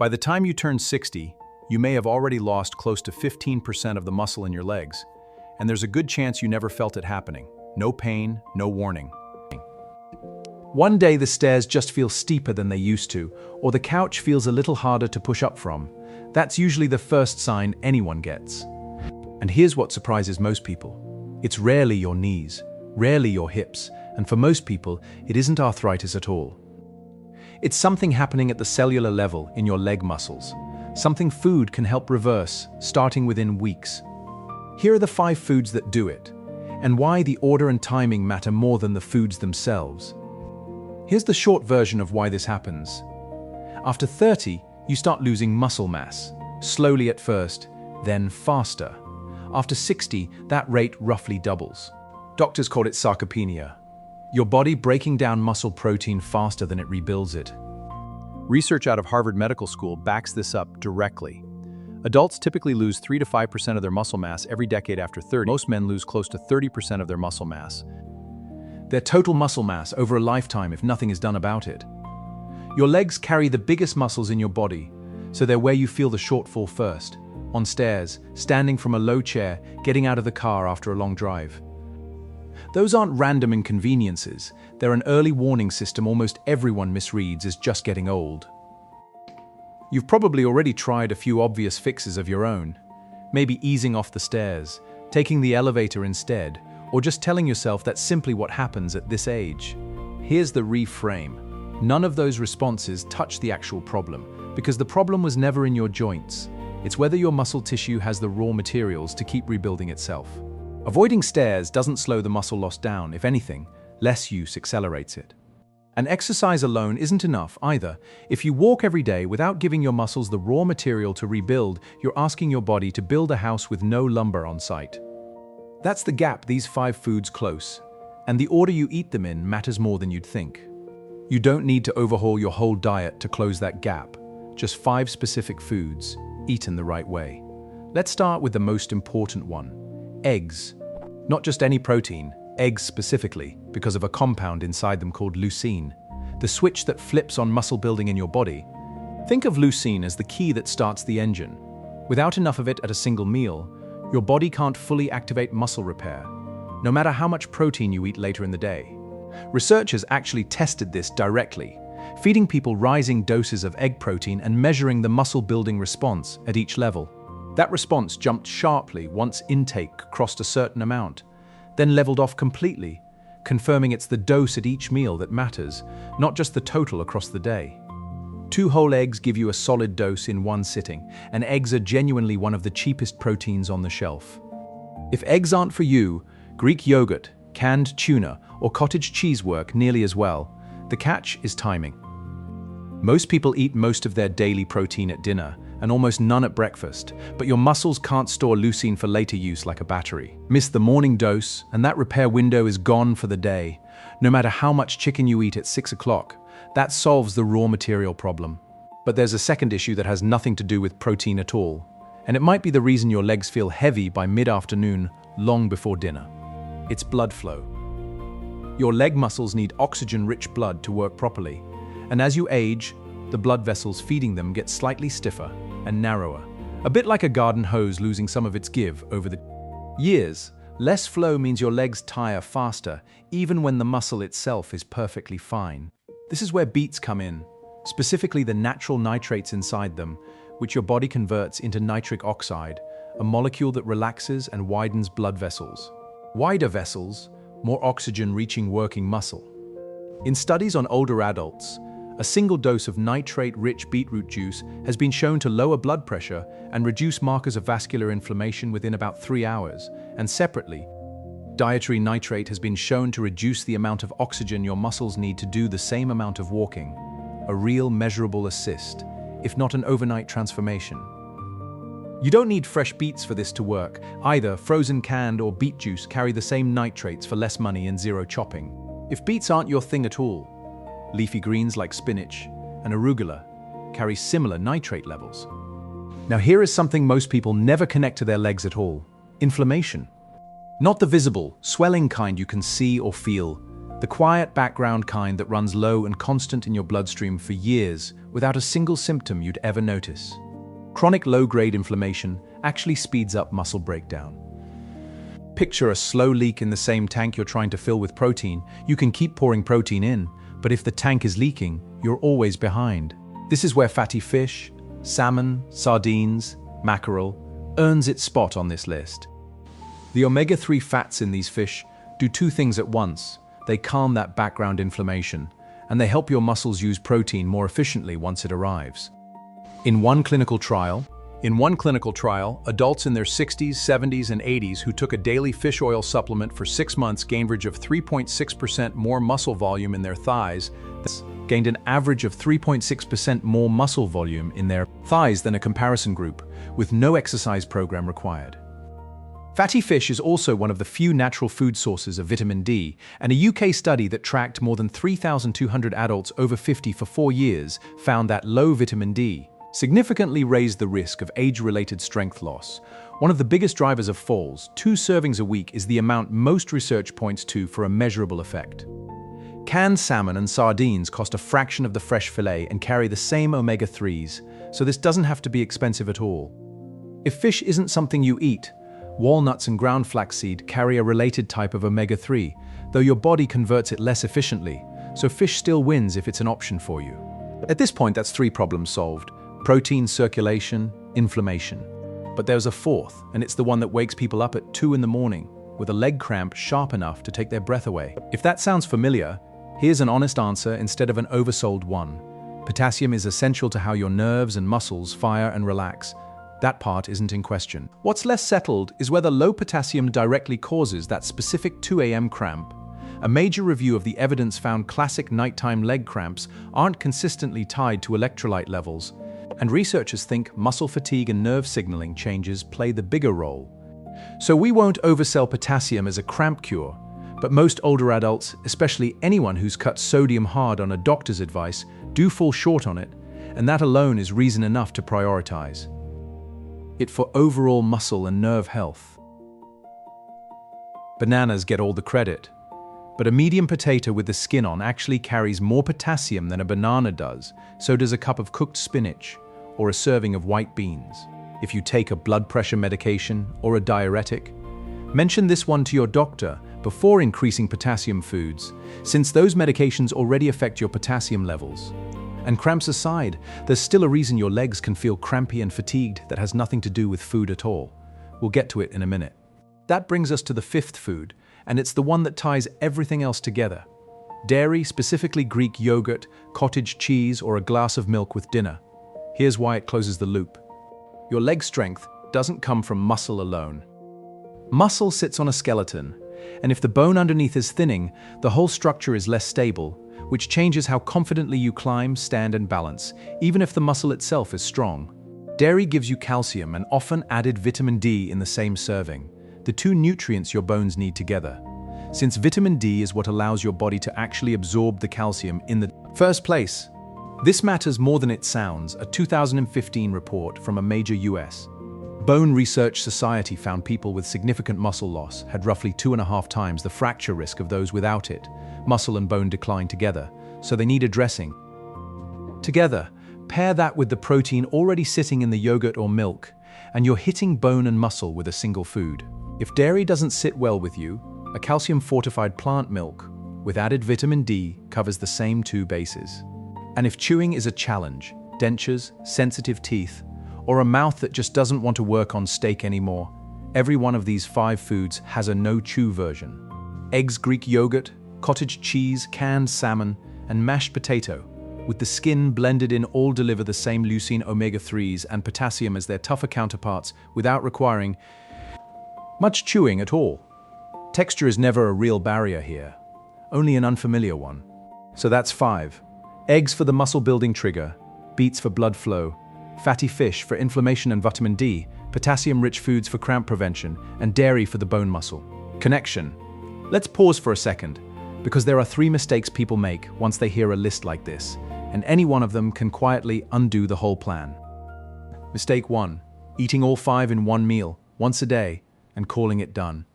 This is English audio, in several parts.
By the time you turn 60, you may have already lost close to 15% of the muscle in your legs, and there's a good chance you never felt it happening. No pain, no warning. One day the stairs just feel steeper than they used to, or the couch feels a little harder to push up from. That's usually the first sign anyone gets. And here's what surprises most people. It's rarely your knees, rarely your hips, and for most people, it isn't arthritis at all. It's something happening at the cellular level in your leg muscles, something food can help reverse, starting within weeks. Here are the 5 foods that do it, and why the order and timing matter more than the foods themselves. Here's the short version of why this happens. After 30, you start losing muscle mass, slowly at first, then faster. After 60, that rate roughly doubles. Doctors call it sarcopenia, your body breaking down muscle protein faster than it rebuilds it. Research out of Harvard Medical School backs this up directly. Adults typically lose 3 to 5% of their muscle mass every decade after 30. Most men lose close to 30% of their muscle mass. Their total muscle mass over a lifetime if nothing is done about it. Your legs carry the biggest muscles in your body, so they're where you feel the shortfall first. On stairs, standing from a low chair, getting out of the car after a long drive. Those aren't random inconveniences. They're an early warning system almost everyone misreads as just getting old. You've probably already tried a few obvious fixes of your own. Maybe easing off the stairs, taking the elevator instead, or just telling yourself that's simply what happens at this age. Here's the reframe. None of those responses touch the actual problem, because the problem was never in your joints. It's whether your muscle tissue has the raw materials to keep rebuilding itself. Avoiding stairs doesn't slow the muscle loss down. If anything, less use accelerates it. And exercise alone isn't enough either. If you walk every day without giving your muscles the raw material to rebuild, you're asking your body to build a house with no lumber on site. That's the gap these 5 foods close, and the order you eat them in matters more than you'd think. You don't need to overhaul your whole diet to close that gap, just 5 specific foods, eaten the right way. Let's start with the most important one, eggs. Not just any protein, eggs specifically, because of a compound inside them called leucine, the switch that flips on muscle building in your body. Think of leucine as the key that starts the engine. Without enough of it at a single meal, your body can't fully activate muscle repair, no matter how much protein you eat later in the day. Researchers actually tested this directly, feeding people rising doses of egg protein and measuring the muscle-building response at each level. That response jumped sharply once intake crossed a certain amount, then leveled off completely, confirming it's the dose at each meal that matters, not just the total across the day. 2 whole eggs give you a solid dose in one sitting, and eggs are genuinely one of the cheapest proteins on the shelf. If eggs aren't for you, Greek yogurt, canned tuna, or cottage cheese work nearly as well. The catch is timing. Most people eat most of their daily protein at dinner, and almost none at breakfast, but your muscles can't store leucine for later use like a battery. Miss the morning dose, and that repair window is gone for the day. No matter how much chicken you eat at 6 o'clock, that solves the raw material problem. But there's a second issue that has nothing to do with protein at all, and it might be the reason your legs feel heavy by mid-afternoon, long before dinner. It's blood flow. Your leg muscles need oxygen-rich blood to work properly, and as you age, the blood vessels feeding them get slightly stiffer and narrower, a bit like a garden hose losing some of its give over the years. Less flow means your legs tire faster, even when the muscle itself is perfectly fine. This is where beets come in, specifically the natural nitrates inside them, which your body converts into nitric oxide, a molecule that relaxes and widens blood vessels. Wider vessels, more oxygen reaching working muscle. In studies on older adults, a single dose of nitrate-rich beetroot juice has been shown to lower blood pressure and reduce markers of vascular inflammation within about 3 hours, and separately, dietary nitrate has been shown to reduce the amount of oxygen your muscles need to do the same amount of walking. A real measurable assist, if not an overnight transformation. You don't need fresh beets for this to work. Either frozen, canned, or beet juice carry the same nitrates for less money and zero chopping. If beets aren't your thing at all, leafy greens like spinach and arugula carry similar nitrate levels. Now here is something most people never connect to their legs at all: inflammation. Not the visible, swelling kind you can see or feel, The quiet background kind that runs low and constant in your bloodstream for years without a single symptom you'd ever notice. Chronic low-grade inflammation actually speeds up muscle breakdown. Picture a slow leak in the same tank you're trying to fill with protein. You can keep pouring protein in, but if the tank is leaking, you're always behind. This is where fatty fish, salmon, sardines, mackerel earns its spot on this list. The omega-3 fats in these fish do two things at once. They calm that background inflammation, and they help your muscles use protein more efficiently once it arrives. In one clinical trial, adults in their 60s, 70s, and 80s who took a daily fish oil supplement for 6 months gained an average of 3.6% more muscle volume in their thighs, gained an average of 3.6% more muscle volume in their thighs than a comparison group, with no exercise program required. Fatty fish is also one of the few natural food sources of vitamin D, and a UK study that tracked more than 3,200 adults over 50 for 4 years found that low vitamin D significantly raised the risk of age-related strength loss. One of the biggest drivers of falls, 2 servings a week, is the amount most research points to for a measurable effect. Canned salmon and sardines cost a fraction of the fresh fillet and carry the same omega-3s, so this doesn't have to be expensive at all. If fish isn't something you eat, walnuts and ground flaxseed carry a related type of omega-3, though your body converts it less efficiently, so fish still wins if it's an option for you. At this point, that's 3 problems solved: protein, circulation, inflammation. But there's a 4th, and it's the one that wakes people up at 2 in the morning with a leg cramp sharp enough to take their breath away. If that sounds familiar, here's an honest answer instead of an oversold one. Potassium is essential to how your nerves and muscles fire and relax. That part isn't in question. What's less settled is whether low potassium directly causes that specific 2 a.m. cramp. A major review of the evidence found classic nighttime leg cramps aren't consistently tied to electrolyte levels, and researchers think muscle fatigue and nerve signaling changes play the bigger role. So we won't oversell potassium as a cramp cure, but most older adults, especially anyone who's cut sodium hard on a doctor's advice, do fall short on it, and that alone is reason enough to prioritize it for overall muscle and nerve health. Bananas get all the credit, but a medium potato with the skin on actually carries more potassium than a banana does, so does a cup of cooked spinach or a serving of white beans. If you take a blood pressure medication or a diuretic, mention this one to your doctor before increasing potassium foods, since those medications already affect your potassium levels. And cramps aside, there's still a reason your legs can feel crampy and fatigued that has nothing to do with food at all. We'll get to it in a minute. That brings us to the 5th food, and it's the one that ties everything else together. Dairy, specifically Greek yogurt, cottage cheese, or a glass of milk with dinner. Here's why it closes the loop. Your leg strength doesn't come from muscle alone. Muscle sits on a skeleton, and if the bone underneath is thinning, the whole structure is less stable, which changes how confidently you climb, stand, and balance, even if the muscle itself is strong. Dairy gives you calcium and often added vitamin D in the same serving, the 2 nutrients your bones need together, since vitamin D is what allows your body to actually absorb the calcium in the first place. This matters more than it sounds. A 2015 report from a major US Bone Research Society found people with significant muscle loss had roughly 2.5 times the fracture risk of those without it. Muscle and bone decline together, so they need addressing. Together, pair that with the protein already sitting in the yogurt or milk, and you're hitting bone and muscle with a single food. If dairy doesn't sit well with you, a calcium-fortified plant milk with added vitamin D covers the same 2 bases. And if chewing is a challenge, dentures, sensitive teeth, or a mouth that just doesn't want to work on steak anymore, every one of these 5 foods has a no-chew version. Eggs, Greek yogurt, cottage cheese, canned salmon, and mashed potato, with the skin blended in, all deliver the same leucine, omega-3s, and potassium as their tougher counterparts without requiring much chewing at all. Texture is never a real barrier here, only an unfamiliar one. So that's 5. Eggs for the muscle-building trigger, beets for blood flow, fatty fish for inflammation and vitamin D, potassium-rich foods for cramp prevention, and dairy for the bone muscle connection. Let's pause for a second, because there are 3 mistakes people make once they hear a list like this, and any one of them can quietly undo the whole plan. Mistake 1. Eating all 5 in one meal, once a day, and calling it done.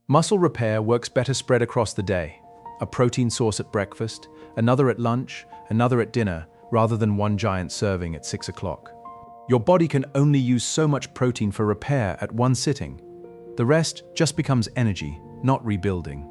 Muscle repair works better spread across the day. a protein source at breakfast, another at lunch, another at dinner, rather than one giant serving at 6 o'clock. Your body can only use so much protein for repair at one sitting. The rest just becomes energy, not rebuilding.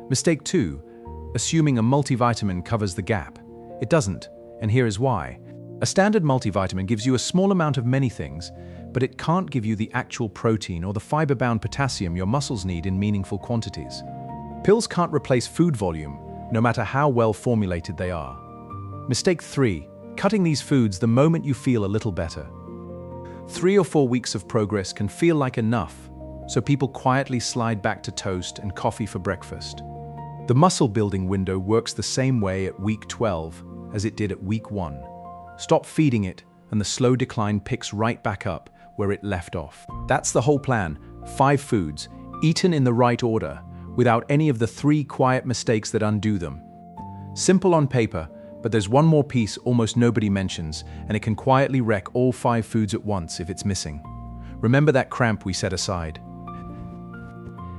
Mistake 2, assuming a multivitamin covers the gap. It doesn't, and here is why. A standard multivitamin gives you a small amount of many things, but it can't give you the actual protein or the fiber-bound potassium your muscles need in meaningful quantities. Pills can't replace food volume, no matter how well formulated they are. Mistake 3, cutting these foods the moment you feel a little better. 3 or 4 weeks of progress can feel like enough, so people quietly slide back to toast and coffee for breakfast. The muscle building window works the same way at week 12 as it did at week 1. Stop feeding it, and the slow decline picks right back up where it left off. That's the whole plan. 5 foods, eaten in the right order, without any of the 3 quiet mistakes that undo them. Simple on paper, but there's one more piece almost nobody mentions, and it can quietly wreck all 5 foods at once if it's missing. Remember that cramp we set aside?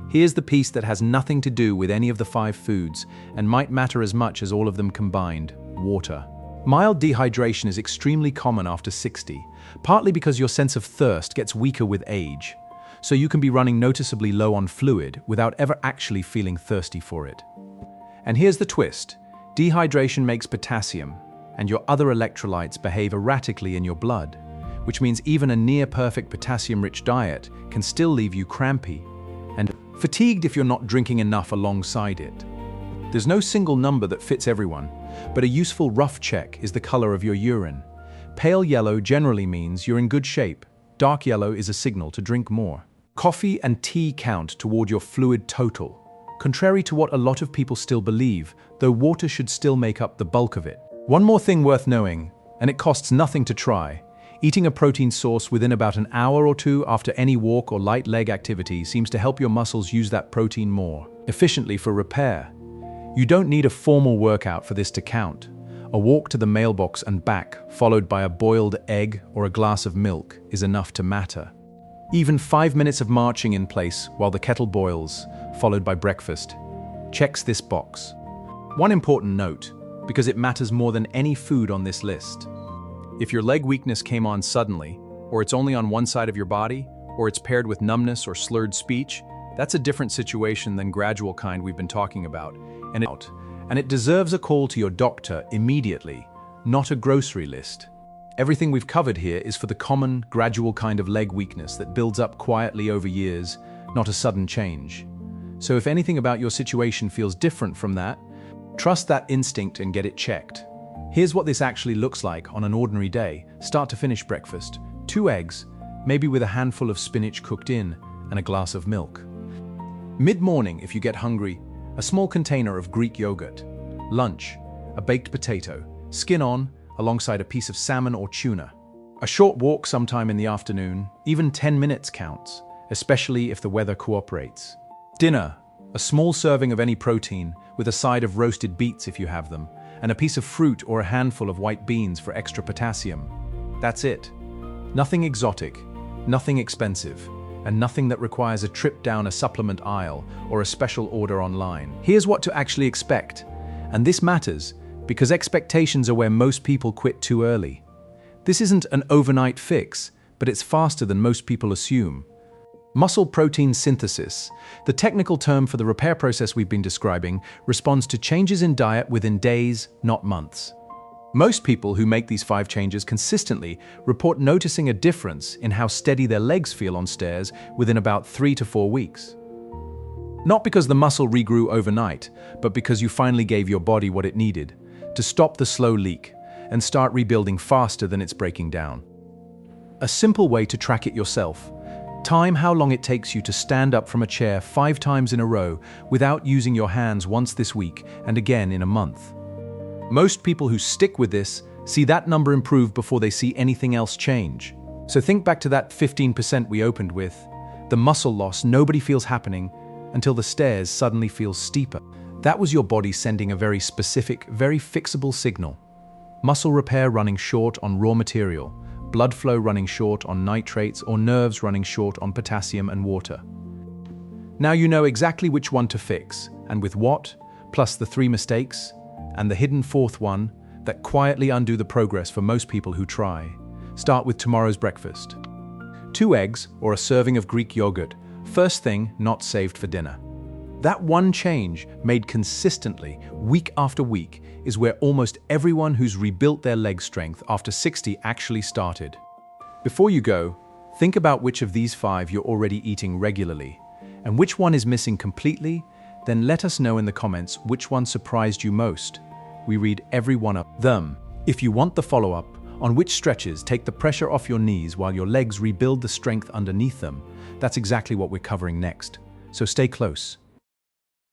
Here's the piece that has nothing to do with any of the 5 foods, and might matter as much as all of them combined: water. Mild dehydration is extremely common after 60, partly because your sense of thirst gets weaker with age, so you can be running noticeably low on fluid without ever actually feeling thirsty for it. And here's the twist. Dehydration makes potassium and your other electrolytes behave erratically in your blood, which means even a near-perfect potassium-rich diet can still leave you crampy and fatigued if you're not drinking enough alongside it. There's no single number that fits everyone, but a useful rough check is the color of your urine. Pale yellow generally means you're in good shape. Dark yellow is a signal to drink more. Coffee and tea count toward your fluid total, contrary to what a lot of people still believe, though water should still make up the bulk of it. One more thing worth knowing, and it costs nothing to try. Eating a protein source within about an hour or 2 after any walk or light leg activity seems to help your muscles use that protein more efficiently for repair. You don't need a formal workout for this to count. A walk to the mailbox and back, followed by a boiled egg or a glass of milk, is enough to matter. Even 5 minutes of marching in place while the kettle boils, followed by breakfast, checks this box. One important note, because it matters more than any food on this list. If your leg weakness came on suddenly, or it's only on one side of your body, or it's paired with numbness or slurred speech, that's a different situation than gradual kind we've been talking about, and it deserves a call to your doctor immediately, not a grocery list. Everything we've covered here is for the common, gradual kind of leg weakness that builds up quietly over years, not a sudden change. So if anything about your situation feels different from that, trust that instinct and get it checked. Here's what this actually looks like on an ordinary day, start to finish breakfast. 2 eggs, maybe with a handful of spinach cooked in, and a glass of milk. Mid-morning, if you get hungry, a small container of Greek yogurt. Lunch, a baked potato, skin on, alongside a piece of salmon or tuna. A short walk sometime in the afternoon, even 10 minutes counts, especially if the weather cooperates. Dinner, a small serving of any protein, with a side of roasted beets if you have them, and a piece of fruit or a handful of white beans for extra potassium. That's it. Nothing exotic, nothing expensive, and nothing that requires a trip down a supplement aisle or a special order online. Here's what to actually expect, and this matters because expectations are where most people quit too early. This isn't an overnight fix, but it's faster than most people assume. Muscle protein synthesis, the technical term for the repair process we've been describing, responds to changes in diet within days, not months. Most people who make these 5 changes consistently report noticing a difference in how steady their legs feel on stairs within about 3 to 4 weeks. Not because the muscle regrew overnight, but because you finally gave your body what it needed to stop the slow leak and start rebuilding faster than it's breaking down. A simple way to track it yourself: time how long it takes you to stand up from a chair 5 times in a row without using your hands once this week and again in a month. Most people who stick with this see that number improve before they see anything else change. So think back to that 15% we opened with, the muscle loss nobody feels happening until the stairs suddenly feel steeper. That was your body sending a very specific, very fixable signal. Muscle repair running short on raw material, blood flow running short on nitrates, or nerves running short on potassium and water. Now you know exactly which one to fix, and with what, plus the 3 mistakes, and the hidden 4th one that quietly undo the progress for most people who try. Start with tomorrow's breakfast. 2 eggs or a serving of Greek yogurt, first thing not saved for dinner. That one change, made consistently, week after week, is where almost everyone who's rebuilt their leg strength after 60 actually started. Before you go, think about which of these 5 you're already eating regularly, and which one is missing completely. Then let us know in the comments which one surprised you most. We read every one of them. If you want the follow-up on which stretches take the pressure off your knees while your legs rebuild the strength underneath them, that's exactly what we're covering next. So stay close.